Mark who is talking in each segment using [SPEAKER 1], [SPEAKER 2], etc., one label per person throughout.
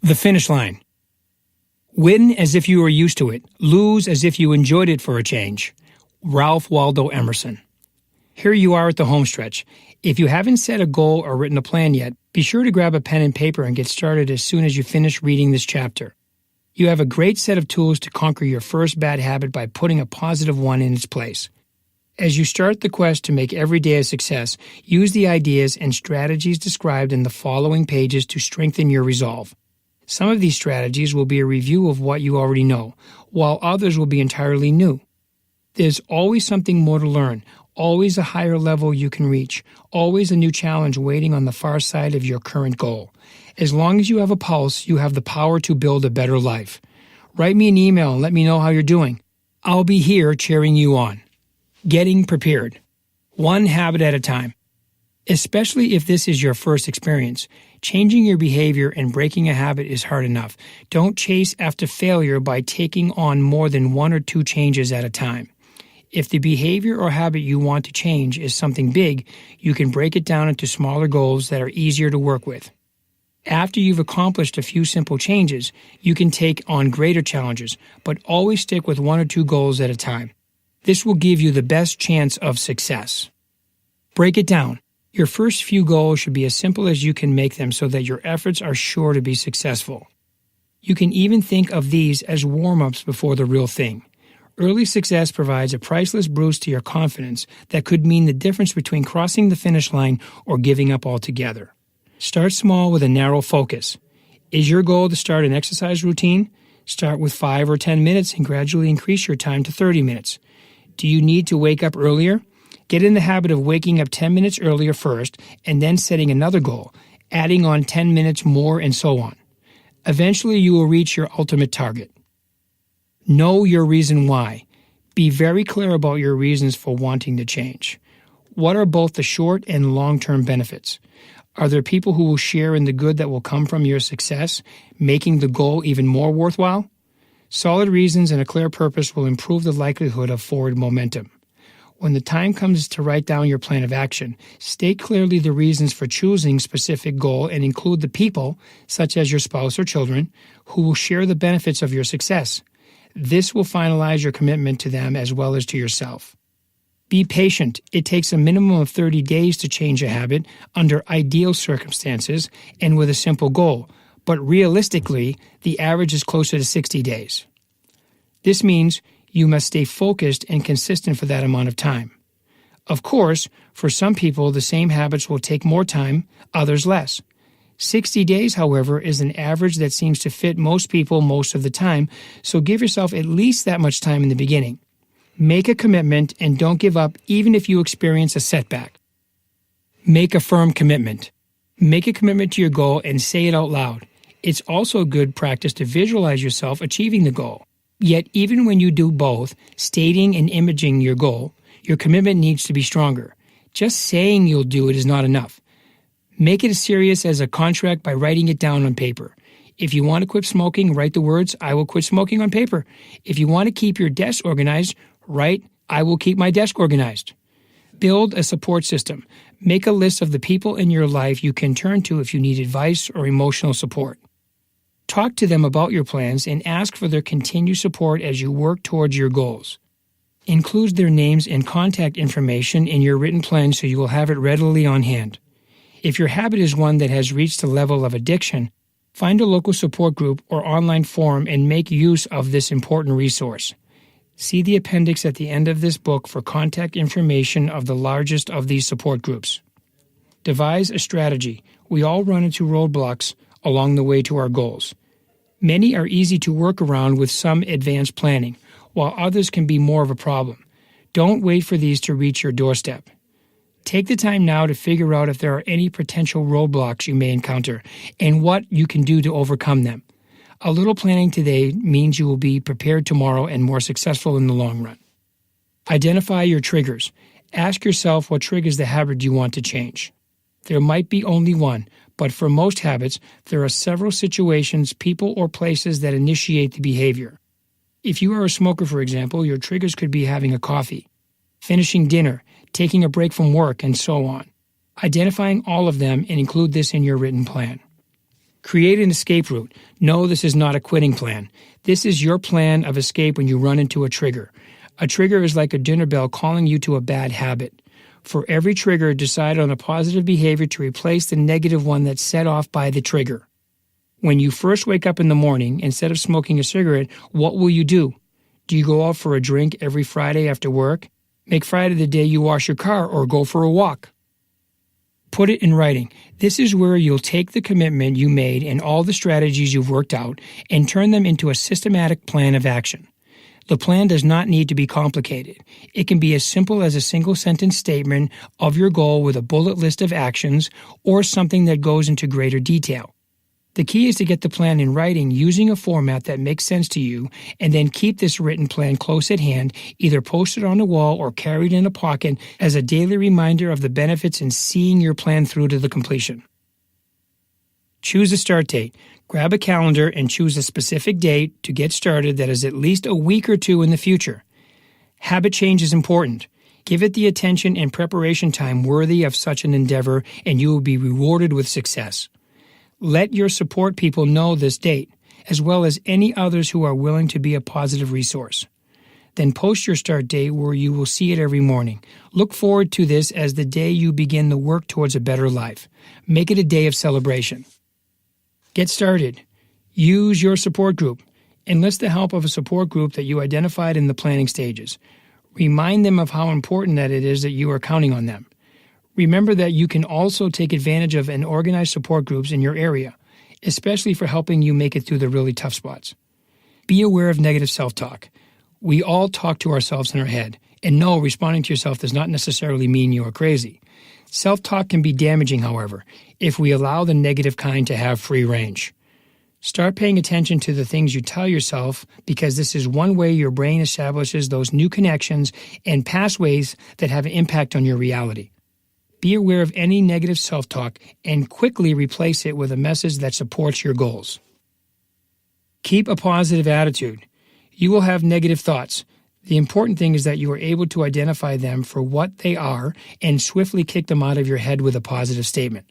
[SPEAKER 1] The finish line. Win as if you were used to it. Lose as if you enjoyed it for a change. Ralph Waldo Emerson. Here you are at the home stretch. If you haven't set a goal or written a plan yet, be sure to grab a pen and paper and get started as soon as you finish reading this chapter. You have a great set of tools to conquer your first bad habit by putting a positive one in its place. As you start the quest to make every day a success, use the ideas and strategies described in the following pages to strengthen your resolve. Some of these strategies will be a review of what you already know, while others will be entirely new. There's always something more to learn, always a higher level you can reach, always a new challenge waiting on the far side of your current goal. As long as you have a pulse, you have the power to build a better life. Write me an email and let me know how you're doing. I'll be here cheering you on. Getting prepared. One habit at a time. Especially if this is your first experience, changing your behavior and breaking a habit is hard enough. Don't chase after failure by taking on more than one or two changes at a time. If the behavior or habit you want to change is something big, you can break it down into smaller goals that are easier to work with. After you've accomplished a few simple changes, you can take on greater challenges, but always stick with one or two goals at a time. This will give you the best chance of success. Break it down. Your first few goals should be as simple as you can make them so that your efforts are sure to be successful. You can even think of these as warm-ups before the real thing. Early success provides a priceless boost to your confidence that could mean the difference between crossing the finish line or giving up altogether. Start small with a narrow focus. Is your goal to start an exercise routine? Start with 5 or 10 minutes and gradually increase your time to 30 minutes. Do you need to wake up earlier? Get in the habit of waking up 10 minutes earlier first and then setting another goal, adding on 10 minutes more and so on. Eventually you will reach your ultimate target. Know your reason why. Be very clear about your reasons for wanting to change. What are both the short and long-term benefits? Are there people who will share in the good that will come from your success, making the goal even more worthwhile? Solid reasons and a clear purpose will improve the likelihood of forward momentum. When the time comes to write down your plan of action, state clearly the reasons for choosing a specific goal and include the people, such as your spouse or children, who will share the benefits of your success. This will finalize your commitment to them as well as to yourself. Be patient. It takes a minimum of 30 days to change a habit under ideal circumstances and with a simple goal, but realistically, the average is closer to 60 days. This means you must stay focused and consistent for that amount of time. Of course, for some people, the same habits will take more time, others less. 60 days, however, is an average that seems to fit most people most of the time, so give yourself at least that much time in the beginning. Make a commitment and don't give up even if you experience a setback. Make a firm commitment. Make a commitment to your goal and say it out loud. It's also good practice to visualize yourself achieving the goal. Yet even when you do both, stating and imaging your goal, your commitment needs to be stronger. Just saying you'll do it is not enough. Make it as serious as a contract by writing it down on paper. If you want to quit smoking, write the words, "I will quit smoking" on paper. If you want to keep your desk organized, write, "I will keep my desk organized." Build a support system. Make a list of the people in your life you can turn to if you need advice or emotional support. Talk to them about your plans and ask for their continued support as you work towards your goals. Include their names and contact information in your written plan so you will have it readily on hand. If your habit is one that has reached the level of addiction, find a local support group or online forum and make use of this important resource. See the appendix at the end of this book for contact information of the largest of these support groups. Devise a strategy. We all run into roadblocks along the way to our goals. Many are easy to work around with some advanced planning, while others can be more of a problem. Don't wait for these to reach your doorstep. Take the time now to figure out if there are any potential roadblocks you may encounter and what you can do to overcome them. A little planning today means you will be prepared tomorrow and more successful in the long run. Identify your triggers. Ask yourself what triggers the habit you want to change. There might be only one, but for most habits, there are several situations, people, or places that initiate the behavior. If you are a smoker, for example, your triggers could be having a coffee, finishing dinner, taking a break from work, and so on. Identifying all of them and include this in your written plan. Create an escape route. No, this is not a quitting plan. This is your plan of escape when you run into a trigger. A trigger is like a dinner bell calling you to a bad habit. For every trigger, decide on a positive behavior to replace the negative one that's set off by the trigger. When you first wake up in the morning, instead of smoking a cigarette, what will you do? Do you go out for a drink every Friday after work? Make Friday the day you wash your car or go for a walk. Put it in writing. This is where you'll take the commitment you made and all the strategies you've worked out and turn them into a systematic plan of action. The plan does not need to be complicated. It can be as simple as a single-sentence statement of your goal with a bullet list of actions or something that goes into greater detail. The key is to get the plan in writing using a format that makes sense to you, and then keep this written plan close at hand, either posted on a wall or carried in a pocket as a daily reminder of the benefits in seeing your plan through to the completion. Choose a start date. Grab a calendar and choose a specific date to get started that is at least a week or two in the future. Habit change is important. Give it the attention and preparation time worthy of such an endeavor, and you will be rewarded with success. Let your support people know this date, as well as any others who are willing to be a positive resource. Then post your start date where you will see it every morning. Look forward to this as the day you begin the work towards a better life. Make it a day of celebration. Get started. Use your support group. Enlist the help of a support group that you identified in the planning stages. Remind them of how important that it is that you are counting on them. Remember that you can also take advantage of and organize support groups in your area, especially for helping you make it through the really tough spots. Be aware of negative self-talk. We all talk to ourselves in our head, and no, responding to yourself does not necessarily mean you are crazy. Self-talk can be damaging, however, if we allow the negative kind to have free range. Start paying attention to the things you tell yourself, because this is one way your brain establishes those new connections and pathways that have an impact on your reality. Be aware of any negative self-talk and quickly replace it with a message that supports your goals. Keep a positive attitude. You will have negative thoughts. The important thing is that you are able to identify them for what they are and swiftly kick them out of your head with a positive statement.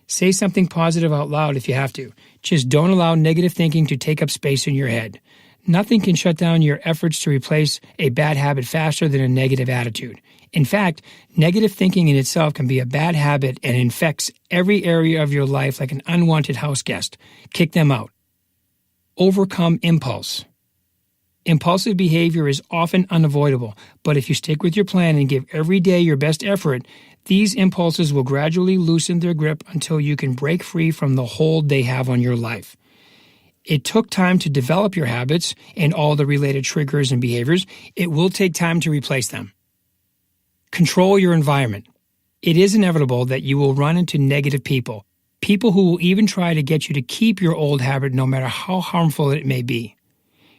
[SPEAKER 1] Say something positive out loud if you have to. Just don't allow negative thinking to take up space in your head. Nothing can shut down your efforts to replace a bad habit faster than a negative attitude. In fact, negative thinking in itself can be a bad habit and infects every area of your life like an unwanted house guest. Kick them out. Overcome impulse. Impulsive behavior is often unavoidable, but if you stick with your plan and give every day your best effort, these impulses will gradually loosen their grip until you can break free from the hold they have on your life. It took time to develop your habits and all the related triggers and behaviors. It will take time to replace them. Control your environment. It is inevitable that you will run into negative people who will even try to get you to keep your old habit no matter how harmful it may be.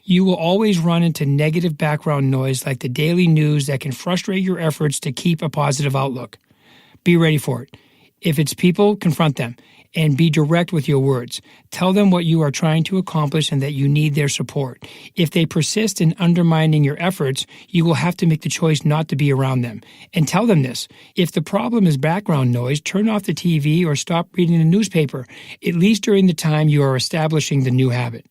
[SPEAKER 1] You will always run into negative background noise like the daily news that can frustrate your efforts to keep a positive outlook. Be ready for it. If it's people, confront them and be direct with your words. Tell them what you are trying to accomplish and that you need their support. If they persist in undermining your efforts, you will have to make the choice not to be around them. And tell them this. If the problem is background noise, turn off the TV or stop reading the newspaper, at least during the time you are establishing the new habit.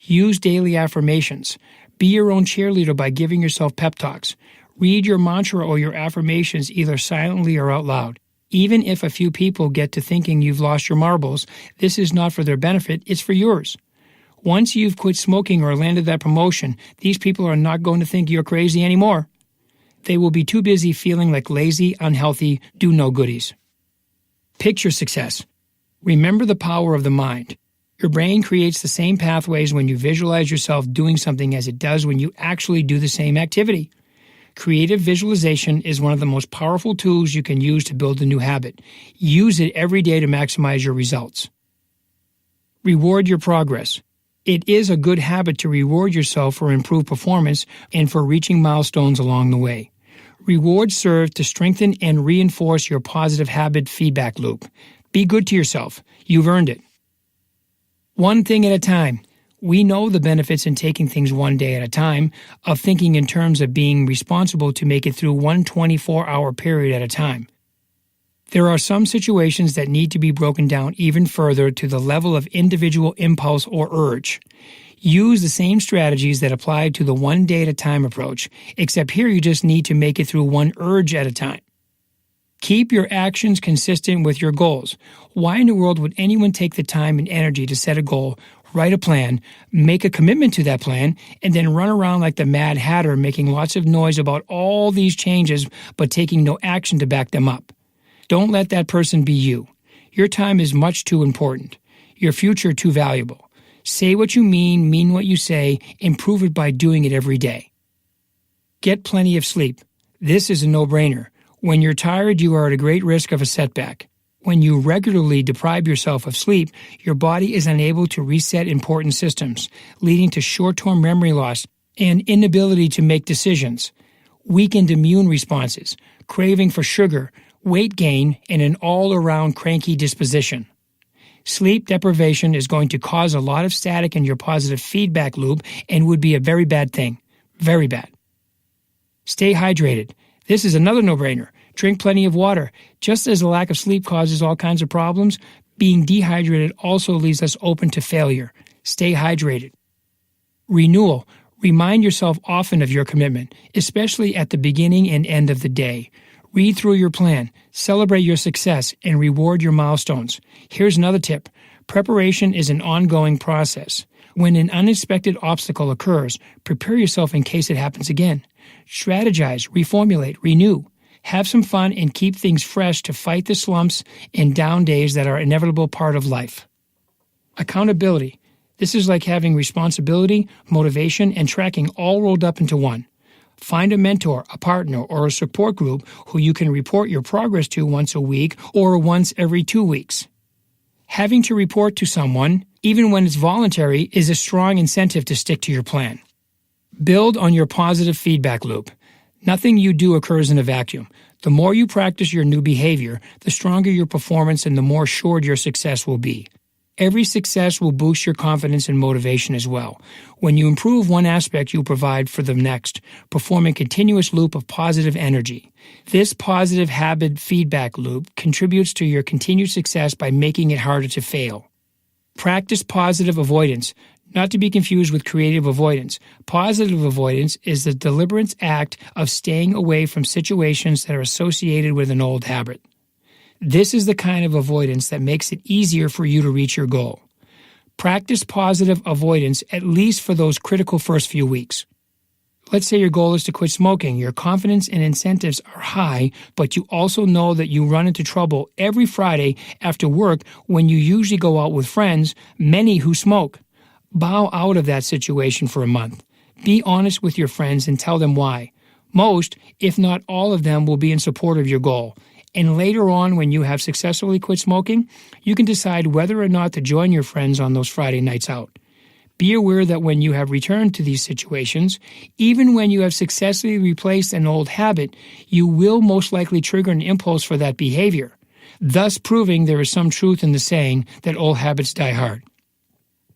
[SPEAKER 1] Use daily affirmations. Be your own cheerleader by giving yourself pep talks. Read your mantra or your affirmations either silently or out loud. Even if a few people get to thinking you've lost your marbles, this is not for their benefit, it's for yours. Once you've quit smoking or landed that promotion, these people are not going to think you're crazy anymore. They will be too busy feeling like lazy, unhealthy, do-no-goodies. Picture success. Remember the power of the mind. Your brain creates the same pathways when you visualize yourself doing something as it does when you actually do the same activity. Creative visualization is one of the most powerful tools you can use to build a new habit. Use it every day to maximize your results. Reward your progress. It is a good habit to reward yourself for improved performance and for reaching milestones along the way. Rewards serve to strengthen and reinforce your positive habit feedback loop. Be good to yourself. You've earned it. One thing at a time. We know the benefits in taking things one day at a time, of thinking in terms of being responsible to make it through one 24-hour period at a time. There are some situations that need to be broken down even further to the level of individual impulse or urge. Use the same strategies that apply to the one day at a time approach, except here you just need to make it through one urge at a time. Keep your actions consistent with your goals. Why in the world would anyone take the time and energy to set a goal, write a plan, make a commitment to that plan, and then run around like the Mad Hatter making lots of noise about all these changes but taking no action to back them up? Don't let that person be you. Your time is much too important. Your future too valuable. Say what you mean what you say, improve it by doing it every day. Get plenty of sleep. This is a no-brainer. When you're tired, you are at a great risk of a setback. When you regularly deprive yourself of sleep, your body is unable to reset important systems, leading to short-term memory loss and inability to make decisions, weakened immune responses, craving for sugar, weight gain, and an all-around cranky disposition. Sleep deprivation is going to cause a lot of static in your positive feedback loop and would be a very bad thing. Very bad. Stay hydrated. This is another no-brainer. Drink plenty of water. Just as a lack of sleep causes all kinds of problems, being dehydrated also leaves us open to failure. Stay hydrated. Renewal. Remind yourself often of your commitment, especially at the beginning and end of the day. Read through your plan, celebrate your success, and reward your milestones. Here's another tip. Preparation is an ongoing process. When an unexpected obstacle occurs, prepare yourself in case it happens again. Strategize, reformulate, renew. Have some fun and keep things fresh to fight the slumps and down days that are an inevitable part of life. Accountability. This is like having responsibility, motivation, and tracking all rolled up into one. Find a mentor, a partner, or a support group who you can report your progress to once a week or once every 2 weeks. Having to report to someone, even when it's voluntary, is a strong incentive to stick to your plan. Build on your positive feedback loop. Nothing you do occurs in a vacuum. The more you practice your new behavior, the stronger your performance and the more assured your success will be. Every success will boost your confidence and motivation as well. When you improve one aspect, you provide for the next, perform a continuous loop of positive energy. This positive habit feedback loop contributes to your continued success by making it harder to fail. Practice positive avoidance, not to be confused with creative avoidance. Positive avoidance is the deliberate act of staying away from situations that are associated with an old habit. This is the kind of avoidance that makes it easier for you to reach your goal. Practice positive avoidance at least for those critical first few weeks. Let's say your goal is to quit smoking. Your confidence and incentives are high, but you also know that you run into trouble every Friday after work when you usually go out with friends, many who smoke. Bow out of that situation for a month. Be honest with your friends and tell them why. Most, if not all of them, will be in support of your goal. And later on, when you have successfully quit smoking, you can decide whether or not to join your friends on those Friday nights out. Be aware that when you have returned to these situations, even when you have successfully replaced an old habit, you will most likely trigger an impulse for that behavior, thus proving there is some truth in the saying that old habits die hard.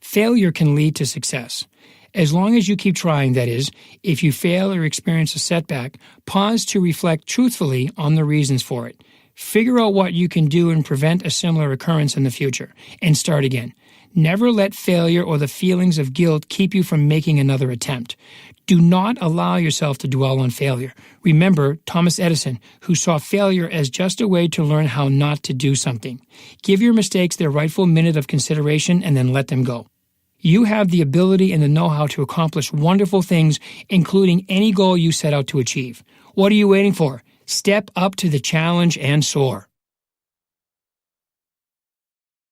[SPEAKER 1] Failure can lead to success. As long as you keep trying, that is, if you fail or experience a setback, pause to reflect truthfully on the reasons for it. Figure out what you can do and prevent a similar occurrence in the future, and start again. Never let failure or the feelings of guilt keep you from making another attempt. Do not allow yourself to dwell on failure. Remember Thomas Edison, who saw failure as just a way to learn how not to do something. Give your mistakes their rightful minute of consideration and then let them go. You have the ability and the know-how to accomplish wonderful things, including any goal you set out to achieve. What are you waiting for? Step up to the challenge and soar.